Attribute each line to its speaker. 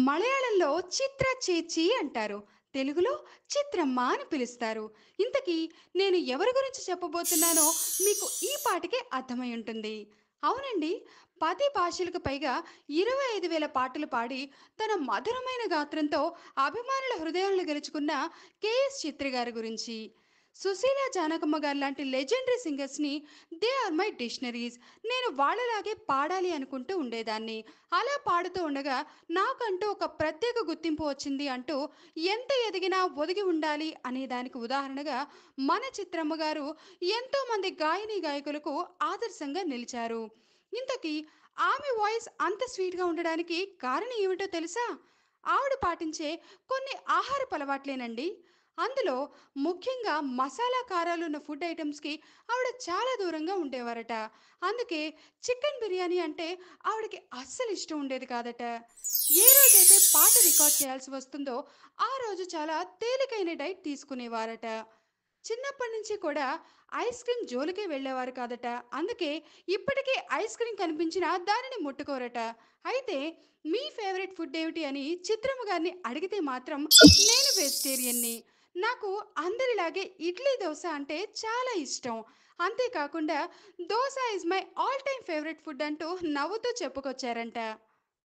Speaker 1: మలయాళంలో చిత్ర చేచి అంటారు. తెలుగులో చిత్రమ్మ అని పిలుస్తారు. ఇంతకీ నేను ఎవరి గురించి చెప్పబోతున్నానో మీకు ఈ పాటకే అర్థమై ఉంటుంది. అవునండి. 10 భాషలకు పైగా 25,000 పాటలు పాడి తన మధురమైన గాత్రంతో అభిమానుల హృదయాలను గెలుచుకున్న కెఎస్ చిత్ర గారి గురించి. సుశీల జానకమ్మ గారు లాంటి లెజెండరీ సింగర్స్‌ని దే ఆర్ మై డిక్షనరీస్. నేను వాళ్ళలాగే పాడాలి అనుకుంటూ ఉండేదాన్ని. అలా పాడుతూ ఉండగా నాకంటూ ఒక ప్రత్యేక గుర్తింపు వచ్చింది అంటూ ఎంత ఎదిగినా ఒదిగి ఉండాలి అనే దానికి ఉదాహరణగా మన చిత్రమ్మ గారు ఎంతో మంది గాయని గాయకులకు ఆదర్శంగా నిలిచారు. ఇంతకీ ఆమె వాయిస్ అంత స్వీట్గా ఉండడానికి కారణం ఏమిటో తెలుసా? ఆవిడ పాటించే కొన్ని ఆహారపు అలవాట్లేనండి. అందులో ముఖ్యంగా మసాలా కారాలున్న ఫుడ్ ఐటమ్స్కి ఆవిడ చాలా దూరంగా ఉండేవారట. అందుకే చికెన్ బిర్యానీ అంటే ఆవిడకి అస్సలు ఇష్టం ఉండేది కాదట. ఏ రోజైతే పాట రికార్డ్ చేయాల్సి వస్తుందో ఆ రోజు చాలా తేలికైన డైట్ తీసుకునేవారట. చిన్నప్పటి నుంచి కూడా ఐస్ క్రీమ్ జోలికే వెళ్ళేవారు కాదట. అందుకే ఇప్పటికీ ఐస్ క్రీమ్ కనిపించినా దానిని ముట్టుకోరట. అయితే మీ ఫేవరెట్ ఫుడ్ ఏమిటి అని చిత్రమ్మ గారిని అడిగితే మాత్రం నేను వెజిటేరియన్ని. నాకు అందరిలాగే ఇడ్లీ దోశ అంటే చాలా ఇష్టం. అంతేకాకుండా dosa is my all time favourite food అంటూ నవ్వుతూ చెప్పుకొచ్చారంట.